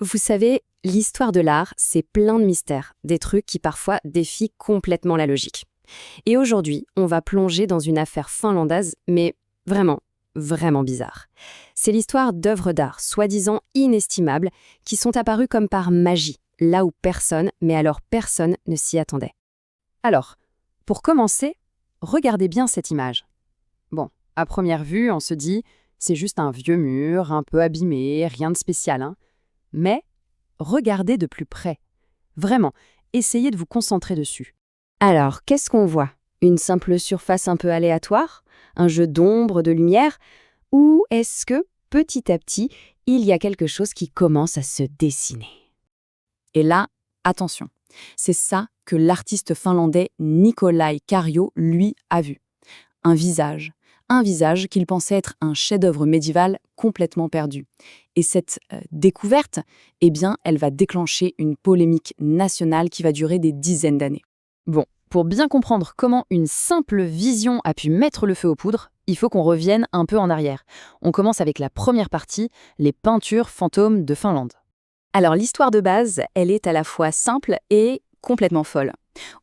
Vous savez, l'histoire de l'art, c'est plein de mystères, des trucs qui parfois défient complètement la logique. Et aujourd'hui, on va plonger dans une affaire finlandaise, mais vraiment, vraiment bizarre. C'est l'histoire d'œuvres d'art, soi-disant inestimables, qui sont apparues comme par magie, là où personne, mais alors personne ne s'y attendait. Alors, pour commencer, regardez bien cette image. Bon, à première vue, on se dit, c'est juste un vieux mur, un peu abîmé, rien de spécial, hein. Mais regardez de plus près. Vraiment, essayez de vous concentrer dessus. Alors, qu'est-ce qu'on voit? Une simple surface un peu aléatoire? Un jeu d'ombre, de lumière? Ou est-ce que, petit à petit, il y a quelque chose qui commence à se dessiner? Et là, attention, c'est ça que l'artiste finlandais Nikolai Kallio, lui, a vu. Un visage qu'il pensait être un chef-d'œuvre médiéval complètement perdu. Et cette découverte, eh bien, elle va déclencher une polémique nationale qui va durer des dizaines d'années. Bon, pour bien comprendre comment une simple vision a pu mettre le feu aux poudres, il faut qu'on revienne un peu en arrière. On commence avec la première partie, les peintures fantômes de Finlande. Alors l'histoire de base, elle est à la fois simple et complètement folle.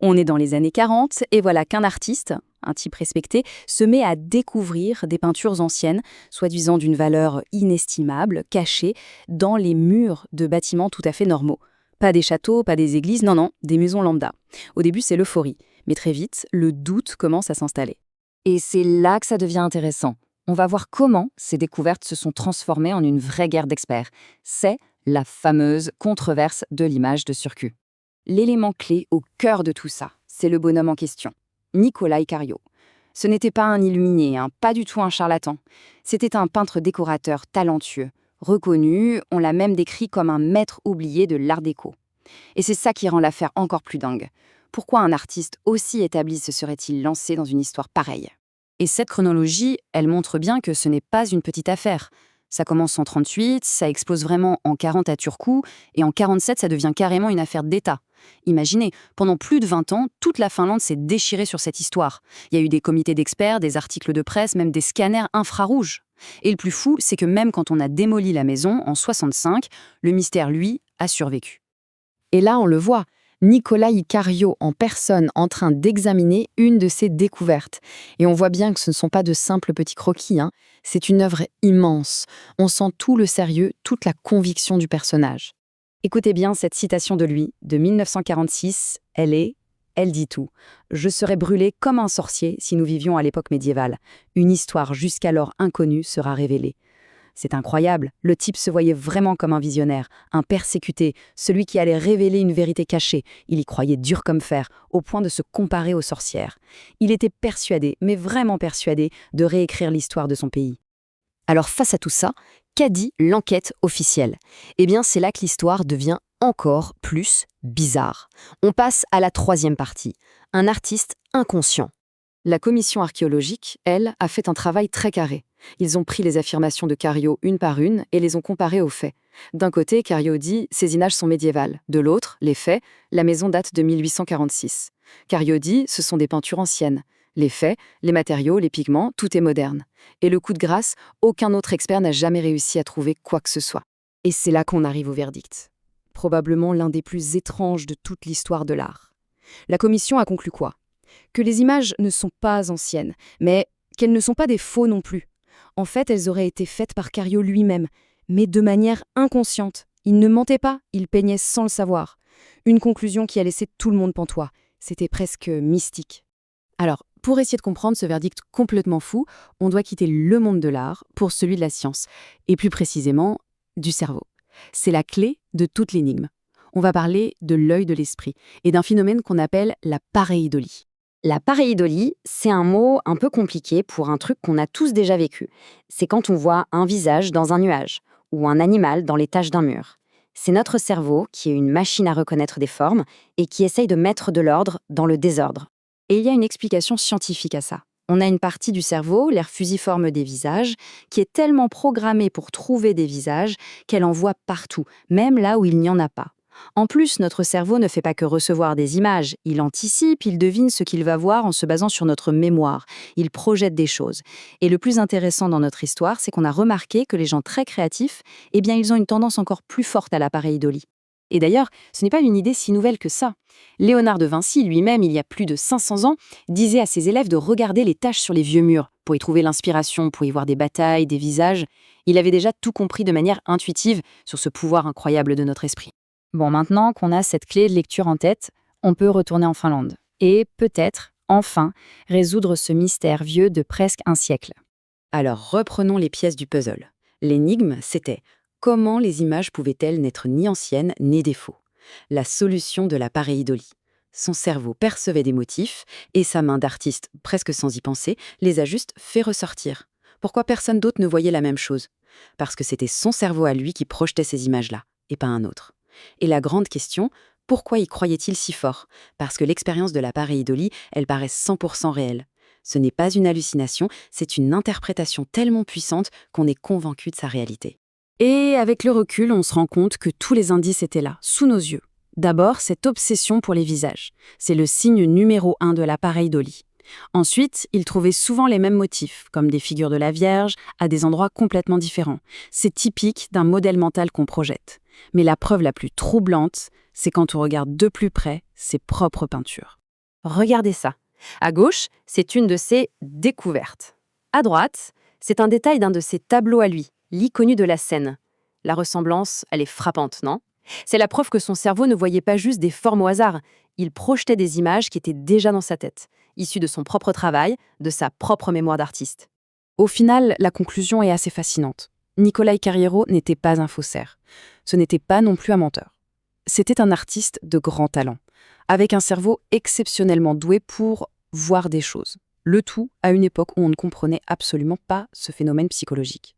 On est dans les années 40 et voilà qu'un artiste, un type respecté, se met à découvrir des peintures anciennes, soi-disant d'une valeur inestimable, cachées dans les murs de bâtiments tout à fait normaux. Pas des châteaux, pas des églises, non, des maisons lambda. Au début, c'est l'euphorie, mais très vite, le doute commence à s'installer. Et c'est là que ça devient intéressant. On va voir comment ces découvertes se sont transformées en une vraie guerre d'experts. C'est la fameuse controverse de l'image de Surku. L'élément clé au cœur de tout ça, c'est le bonhomme en question, Nikolai Kallio. Ce n'était pas un illuminé, pas du tout un charlatan. C'était un peintre décorateur talentueux, reconnu, on l'a même décrit comme un maître oublié de l'art déco. Et c'est ça qui rend l'affaire encore plus dingue. Pourquoi un artiste aussi établi se serait-il lancé dans une histoire pareille? Et cette chronologie, elle montre bien que ce n'est pas une petite affaire. Ça commence en 38, ça explose vraiment en 40 à Turku, et en 47, ça devient carrément une affaire d'État. Imaginez, pendant plus de 20 ans, toute la Finlande s'est déchirée sur cette histoire. Il y a eu des comités d'experts, des articles de presse, même des scanners infrarouges. Et le plus fou, c'est que même quand on a démoli la maison, en 65, le mystère, lui, a survécu. Et là, on le voit, Nikolai Kallio en personne en train d'examiner une de ses découvertes. Et on voit bien que ce ne sont pas de simples petits croquis, c'est une œuvre immense. On sent tout le sérieux, toute la conviction du personnage. Écoutez bien cette citation de lui, de 1946, elle dit tout. « Je serais brûlé comme un sorcier si nous vivions à l'époque médiévale. Une histoire jusqu'alors inconnue sera révélée. » C'est incroyable, le type se voyait vraiment comme un visionnaire, un persécuté, celui qui allait révéler une vérité cachée. Il y croyait dur comme fer, au point de se comparer aux sorcières. Il était persuadé, mais vraiment persuadé, de réécrire l'histoire de son pays. Alors face à tout ça, qu'a dit l'enquête officielle? Eh bien, c'est là que l'histoire devient encore plus bizarre. On passe à la troisième partie, un artiste inconscient. La commission archéologique, elle, a fait un travail très carré. Ils ont pris les affirmations de Kallio une par une et les ont comparées aux faits. D'un côté, Kallio dit « ces images sont médiévales ». De l'autre, les faits, la maison date de 1846. Kallio dit « ce sont des peintures anciennes ». Les faits, les matériaux, les pigments, tout est moderne. Et le coup de grâce, aucun autre expert n'a jamais réussi à trouver quoi que ce soit. Et c'est là qu'on arrive au verdict. Probablement l'un des plus étranges de toute l'histoire de l'art. La commission a conclu quoi? Que les images ne sont pas anciennes, mais qu'elles ne sont pas des faux non plus. En fait, elles auraient été faites par Kallio lui-même, mais de manière inconsciente. Il ne mentait pas, il peignait sans le savoir. Une conclusion qui a laissé tout le monde pantois. C'était presque mystique. Alors, pour essayer de comprendre ce verdict complètement fou, on doit quitter le monde de l'art pour celui de la science, et plus précisément, du cerveau. C'est la clé de toute l'énigme. On va parler de l'œil de l'esprit et d'un phénomène qu'on appelle la pareidolie. La pareidolie, c'est un mot un peu compliqué pour un truc qu'on a tous déjà vécu. C'est quand on voit un visage dans un nuage ou un animal dans les taches d'un mur. C'est notre cerveau qui est une machine à reconnaître des formes et qui essaye de mettre de l'ordre dans le désordre. Et il y a une explication scientifique à ça. On a une partie du cerveau, l'aire fusiforme des visages, qui est tellement programmée pour trouver des visages qu'elle en voit partout, même là où il n'y en a pas. En plus, notre cerveau ne fait pas que recevoir des images, il anticipe, il devine ce qu'il va voir en se basant sur notre mémoire, il projette des choses. Et le plus intéressant dans notre histoire, c'est qu'on a remarqué que les gens très créatifs, eh bien, ils ont une tendance encore plus forte à la pareidolie. Et d'ailleurs, ce n'est pas une idée si nouvelle que ça. Léonard de Vinci lui-même, il y a plus de 500 ans, disait à ses élèves de regarder les taches sur les vieux murs pour y trouver l'inspiration, pour y voir des batailles, des visages. Il avait déjà tout compris de manière intuitive sur ce pouvoir incroyable de notre esprit. Bon, maintenant qu'on a cette clé de lecture en tête, on peut retourner en Finlande et peut-être, enfin, résoudre ce mystère vieux de presque un siècle. Alors reprenons les pièces du puzzle. L'énigme, c'était comment les images pouvaient-elles n'être ni anciennes ni des faux? La solution de la pareidolie. Son cerveau percevait des motifs et sa main d'artiste, presque sans y penser, les a juste fait ressortir. Pourquoi personne d'autre ne voyait la même chose? Parce que c'était son cerveau à lui qui projetait ces images-là, et pas un autre. Et la grande question, pourquoi y croyait-il si fort? Parce que l'expérience de la pareidolie, elle paraît 100% réelle. Ce n'est pas une hallucination, c'est une interprétation tellement puissante qu'on est convaincu de sa réalité. Et avec le recul, on se rend compte que tous les indices étaient là, sous nos yeux. D'abord, cette obsession pour les visages. C'est le signe numéro 1 de la pareidolie. Ensuite, il trouvait souvent les mêmes motifs, comme des figures de la Vierge, à des endroits complètement différents. C'est typique d'un modèle mental qu'on projette. Mais la preuve la plus troublante, c'est quand on regarde de plus près ses propres peintures. Regardez ça. À gauche, c'est une de ses découvertes. À droite, c'est un détail d'un de ses tableaux à lui, l'icône de la Seine. La ressemblance, elle est frappante, non? C'est la preuve que son cerveau ne voyait pas juste des formes au hasard, il projetait des images qui étaient déjà dans sa tête, issues de son propre travail, de sa propre mémoire d'artiste. Au final, la conclusion est assez fascinante. Nicolae Carriero n'était pas un faussaire. Ce n'était pas non plus un menteur. C'était un artiste de grand talent, avec un cerveau exceptionnellement doué pour voir des choses. Le tout à une époque où on ne comprenait absolument pas ce phénomène psychologique.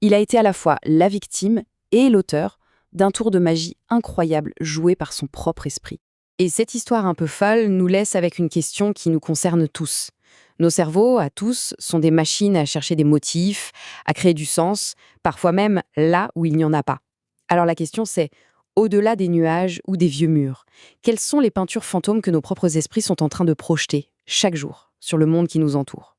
Il a été à la fois la victime et l'auteur d'un tour de magie incroyable joué par son propre esprit. Et cette histoire un peu folle nous laisse avec une question qui nous concerne tous. Nos cerveaux, à tous, sont des machines à chercher des motifs, à créer du sens, parfois même là où il n'y en a pas. Alors la question c'est, au-delà des nuages ou des vieux murs, quelles sont les peintures fantômes que nos propres esprits sont en train de projeter, chaque jour, sur le monde qui nous entoure?